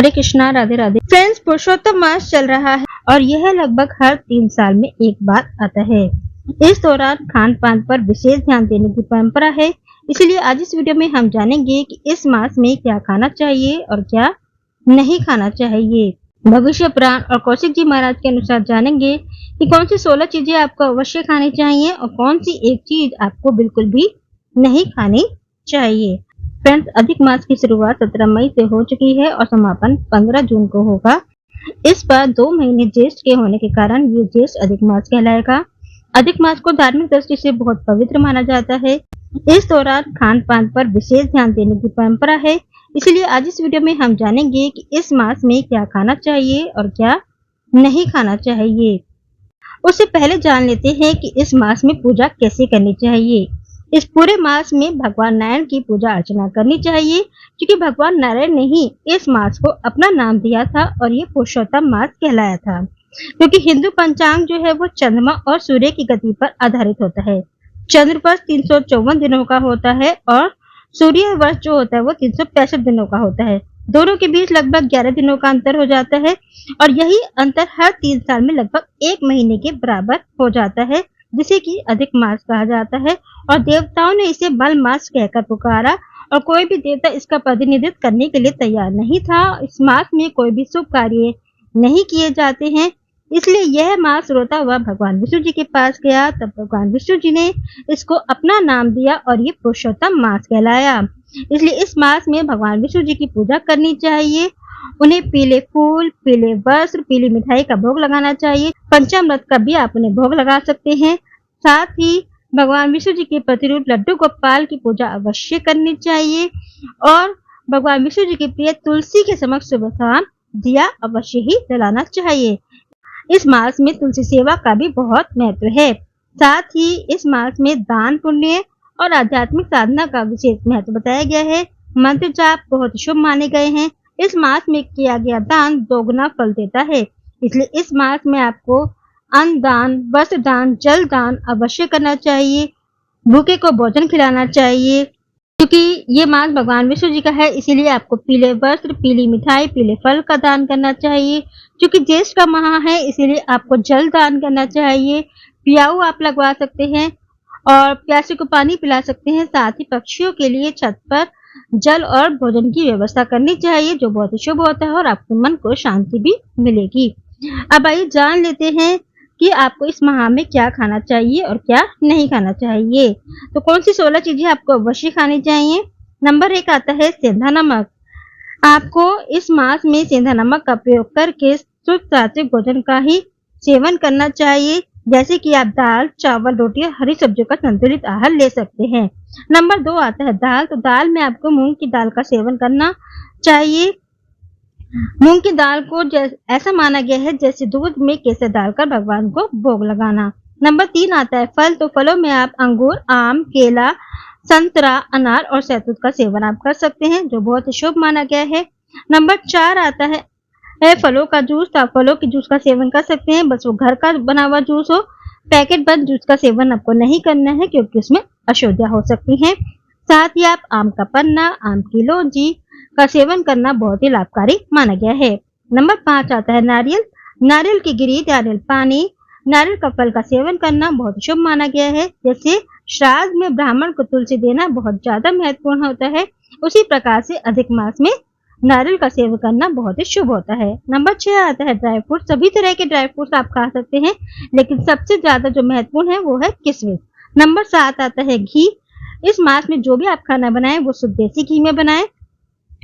हरे Krishna, Radhe Radhe. Friends, पुरुषोत्तम मास चल रहा है और यह लगभग हर 3 साल में एक बार आता है। इस दौरान खान पान पर विशेष ध्यान देने की परंपरा है। इसलिए आज इस वीडियो में हम जानेंगे कि इस मास में क्या खाना चाहिए और क्या नहीं खाना चाहिए। भविष्य पुराण और कौशिक जी महाराज के अनुसार जानेंगे कि कौन सी 16 चीजें आपको अवश्य खानी चाहिए और कौन सी एक चीज आपको बिल्कुल भी नहीं खानी चाहिए। फ्रेंड्स, अधिक मास की शुरुआत 17 मई से हो चुकी है और समापन 15 जून को होगा। इस बार 2 महीने ज्येष्ठ के होने के कारण ये ज्येष्ठ अधिक मास कहलाएगा। अधिक मास को धार्मिक दृष्टि से बहुत पवित्र माना जाता है। इस दौरान खान पान पर विशेष ध्यान देने की परंपरा है। इसलिए आज इस वीडियो में हम जानेंगे कि इस मास में क्या खाना चाहिए और क्या नहीं खाना चाहिए। उससे पहले जान लेते हैं कि इस मास में पूजा कैसे करनी चाहिए। इस पूरे मास में भगवान नारायण की पूजा अर्चना करनी चाहिए, क्योंकि भगवान नारायण ने ही इस मास को अपना नाम दिया था और ये पुरुषोत्तम मास कहलाया था। क्योंकि हिंदू पंचांग जो है वो चंद्रमा और सूर्य की गति पर आधारित होता है। चंद्र वर्ष 354 दिनों का होता है और सूर्य वर्ष जो होता है वो 365 दिनों का होता है। दोनों के बीच लगभग 11 दिनों का अंतर हो जाता है और यही अंतर हर 3 साल में लगभग 1 महीने के बराबर हो जाता है, जिसे कि अधिक मास कहा जाता है। और देवताओं ने इसे मल मास कहकर पुकारा और कोई भी देवता इसका प्रतिनिधित्व करने के लिए तैयार नहीं था। इस मास में कोई भी शुभ कार्य नहीं किए जाते हैं, इसलिए यह मास रोता हुआ भगवान विष्णु जी के पास गया। तब भगवान विष्णु जी ने इसको अपना नाम दिया और ये पुरुषोत्तम मास कहलाया। इसलिए इस मास में भगवान विष्णु जी की पूजा करनी चाहिए। उन्हें पीले फूल, पीले वस्त्र, पीली मिठाई का भोग लगाना चाहिए। पंचामृत का भी आप उन्हें भोग लगा सकते हैं। साथ ही भगवान विष्णु जी के प्रतिरूप लड्डू गोपाल की पूजा अवश्य करनी चाहिए और भगवान विष्णु जी के प्रिय तुलसी के समक्ष सुबह शाम दिया अवश्य ही जलाना चाहिए। इस मास में तुलसी सेवा का भी बहुत महत्व है। साथ ही इस मास में दान पुण्य और आध्यात्मिक साधना का विशेष महत्व बताया गया है। मंत्र जाप बहुत शुभ माने गए हैं। इस मास में किया गया दान दोगुना फल देता है। इसलिए इस मास में आपको अन्न दान, वस्त्र दान, जल दान अवश्य करना चाहिए। भूखे को भोजन खिलाना चाहिए। क्योंकि ये मास भगवान विष्णु जी का है, इसीलिए आपको पीले वस्त्र, पीली मिठाई, पीले फल का दान करना चाहिए। क्योंकि ज्येष्ठ का माह है, इसीलिए आपको जल दान करना चाहिए। पियाऊ आप लगवा सकते हैं और प्यासे को पानी पिला सकते हैं। साथ ही पक्षियों के लिए छत पर जल और भोजन की व्यवस्था करनी चाहिए, जो बहुत ही शुभ होता है और आपके मन को शांति भी मिलेगी। अब आइए जान लेते हैं कि आपको इस माह में क्या खाना चाहिए और क्या नहीं खाना चाहिए। तो कौन सी 16 चीजें आपको अवश्य खानी चाहिए। नंबर 1 आता है सेंधा नमक। आपको इस मास में सेंधा नमक का प्रयोग करके शुद्ध सात्विक भोजन का ही सेवन करना चाहिए, जैसे कि आप दाल, चावल, रोटी और हरी सब्जियों का संतुलित आहार ले सकते हैं। नंबर 2 आता है दाल। तो दाल में आपको मूंग की दाल का सेवन करना चाहिए। मूंग की दाल को ऐसा माना गया है जैसे दूध में केसर डालकर भगवान को भोग लगाना। नंबर 3 आता है फल। तो फलों में आप अंगूर, आम, केला, संतरा, अनार और शहतूत का सेवन आप कर सकते हैं, जो बहुत ही शुभ माना गया है। नंबर 4 आता है फलों का जूस। तो आप फलों के जूस का सेवन कर सकते हैं, बस वो घर का बना हुआ जूस हो। पैकेट बंद जूस का सेवन आपको नहीं करना है, क्योंकि उसमें अशुद्धियां हो सकती हैं। साथ ही आप आम का पन्ना, आम की लौंजी का सेवन करना बहुत ही लाभकारी माना गया है। नंबर 5 आता है नारियल। नारियल की गिरी, नारियल पानी, नारियल का फल का सेवन करना बहुत शुभ माना गया है। जैसे श्राद्ध में ब्राह्मण को तुलसी देना बहुत ज्यादा महत्वपूर्ण होता है, उसी प्रकार से अधिक मास में नारियल का सेवन करना बहुत ही शुभ होता है। नंबर 6 आता है ड्राई फ्रूट। सभी तरह के ड्राई फ्रूट्स आप खा सकते हैं, लेकिन सबसे ज्यादा जो महत्वपूर्ण है वो है किशमिश। नंबर 7 आता है घी। इस मास में जो भी आप खाना बनाएं वो शुद्ध देसी घी में बनाएं।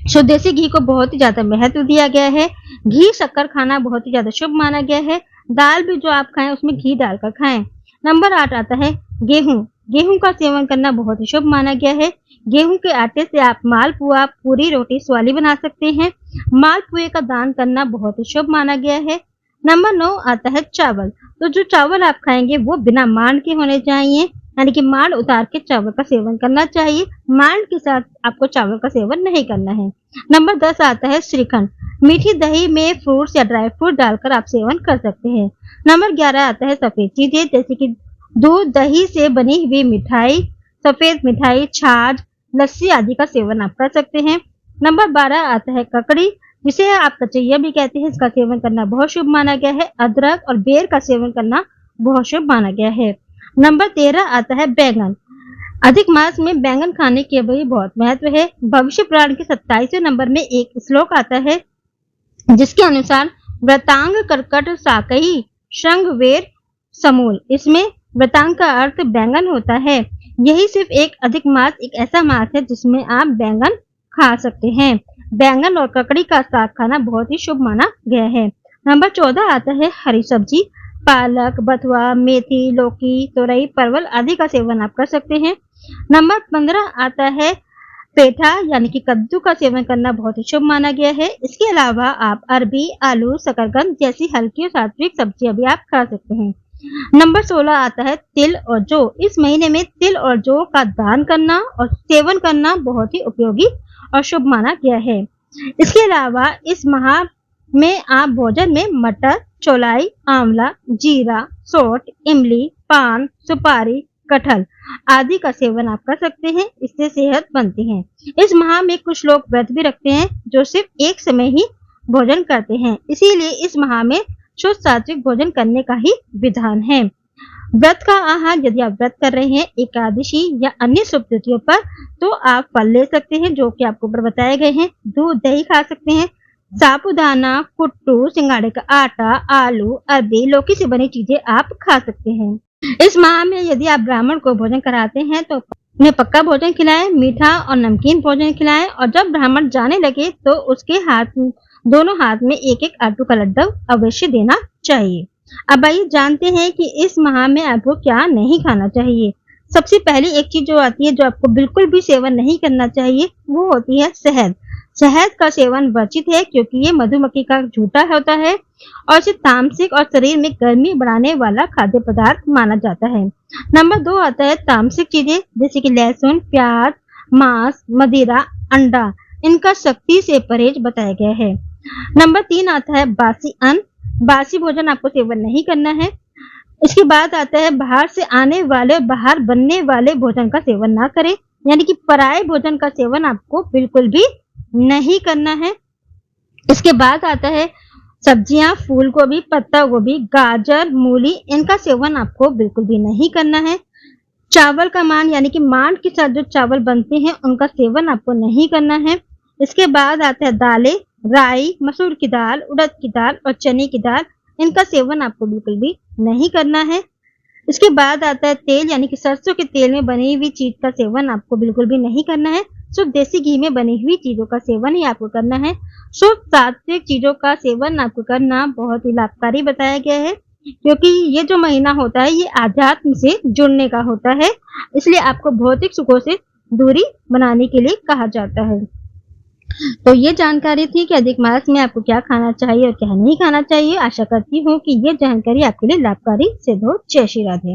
शुद्ध देसी घी को बहुत ही ज्यादा महत्व दिया गया है। घी शक्कर खाना बहुत ही ज्यादा शुभ माना गया है। दाल भी जो आप खाएं उसमें घी डालकर खाएं। नंबर 8 आता है गेहूं। गेहूं का सेवन करना बहुत ही शुभ माना गया है। गेहूं के आटे से आप मालपुआ, पूरी, रोटी, स्वाली बना सकते हैं। मालपुए का दान करना बहुत ही शुभ माना गया है। नंबर 9 आता है चावल। तो जो चावल आप खाएंगे वो बिना मांड के होने चाहिए, यानी कि मांड उतार के चावल का सेवन करना चाहिए। मांड के साथ आपको चावल का सेवन नहीं करना है। नंबर 10 आता है श्रीखंड। मीठी दही में फ्रूट्स या ड्राई फ्रूट डालकर आप सेवन कर सकते हैं। नंबर 11 आता है सफेद चीजें, जैसे कि दूध, दही से बनी हुई मिठाई, सफेद मिठाई, छाछ, लस्सी आदि का सेवन आप कर सकते हैं। नंबर 12 आता है ककड़ी, जिसे आप कचैया भी कहते हैं, इसका सेवन करना बहुत शुभ माना गया है। अदरक और बेर का सेवन करना बहुत शुभ माना गया है। नंबर 13 आता है बैंगन। अधिक मास में बैंगन खाने के भी बहुत महत्व है। भविष्य पुराण के 27वें नंबर में एक श्लोक आता है जिसके अनुसार व्रतांग कर्कट साकई श्रृंग वेर समूल। इसमें व्रतांग का अर्थ बैंगन होता है। यही सिर्फ एक अधिक मास एक ऐसा मास है जिसमें आप बैंगन खा सकते हैं। बैंगन और ककड़ी का साग खाना बहुत ही शुभ माना गया है। नंबर 14 आता है हरी सब्जी। पालक, बथुआ, मेथी, लौकी, तोरई, परवल आदि का सेवन आप कर सकते हैं। नंबर 15 आता है पेठा यानी कि कद्दू का सेवन करना बहुत ही शुभ माना गया है। इसके अलावा आप अरबी, आलू, शकरकंद जैसी हल्की और सात्विक सब्जियां भी आप खा सकते हैं। नंबर 16 आता है तिल और जौ। इस महीने में तिल और जौ का दान करना और सेवन करना बहुत ही उपयोगी और शुभ माना गया है। इसके अलावा इस माह में आप भोजन में मटर, चौलाई, आंवला, जीरा, सौंठ, इमली, पान, सुपारी, कटहल आदि का सेवन आप कर सकते हैं। इससे सेहत बनती है। इस माह में कुछ लोग व्रत भी रखते हैं जो सिर्फ एक समय ही भोजन करते हैं, इसीलिए इस माह में शुद्ध सात्विक भोजन करने का ही विधान है। व्रत का आहार यदि आप व्रत कर रहे हैं एकादशी या अन्य शुभ तिथियों पर तो आप फल ले सकते हैं जो कि आपको ऊपर बताए गए हैं। दूध, दही खा सकते हैं। साबूदाना, कुट्टू, सिंगाड़े का आटा, आलू, अरबी, लौकी से बनी चीजें आप खा सकते हैं। इस माह में यदि आप ब्राह्मण को भोजन कराते हैं तो उन्हें पक्का भोजन खिलाएं, मीठा और नमकीन भोजन खिलाएं और जब ब्राह्मण जाने लगे तो उसके दोनों हाथ में एक एक आटू का लड्डू अवश्य देना चाहिए। अब आइए जानते हैं कि इस माह में आपको क्या नहीं खाना चाहिए। सबसे पहली एक चीज जो आती है जो आपको बिल्कुल भी सेवन नहीं करना चाहिए वो होती है शहद। शहद का सेवन वर्जित है क्योंकि ये मधुमक्खी का झूठा होता है और इसे तामसिक और शरीर में गर्मी बढ़ाने वाला खाद्य पदार्थ माना जाता है। नंबर 2 आता है तामसिक चीजें जैसे कि लहसुन, प्याज, मांस, मदिरा, अंडा। इनका सख्ती से परहेज बताया गया है। नंबर 3 आता है बासी अन्न। बासी भोजन आपको सेवन नहीं करना है। इसके बाद आता है बाहर से आने वाले और बाहर बनने वाले भोजन का सेवन ना करें, यानी कि पराये भोजन का सेवन आपको बिल्कुल भी नहीं करना है। इसके बाद आता है सब्जियां, फूल गोभी, पत्ता गोभी, गाजर, मूली, इनका सेवन आपको बिल्कुल भी नहीं करना है। चावल का मान यानी कि मांड के साथ जो चावल बनते हैं उनका सेवन आपको नहीं करना है। इसके बाद आता है दालें, राई, मसूर की दाल, उड़द की दाल और चने की दाल। इनका सेवन आपको बिल्कुल भी नहीं करना है। इसके बाद आता है तेल यानी कि सरसों के तेल में बनी हुई चीज का सेवन आपको बिल्कुल भी नहीं करना है। शुद्ध देसी घी में बनी हुई चीजों का सेवन ही आपको करना है। शुद्ध सात्विक चीजों का सेवन आपको करना बहुत ही लाभकारी बताया गया है क्योंकि ये जो महीना होता है ये आध्यात्म से जुड़ने का होता है, इसलिए आपको भौतिक सुखों से दूरी बनाने के लिए कहा जाता है। तो ये जानकारी थी कि अधिक मास में आपको क्या खाना चाहिए और क्या नहीं खाना चाहिए। आशा करती हूँ कि ये जानकारी आपके लिए लाभकारी सिद्ध हो। जय श्री राधे।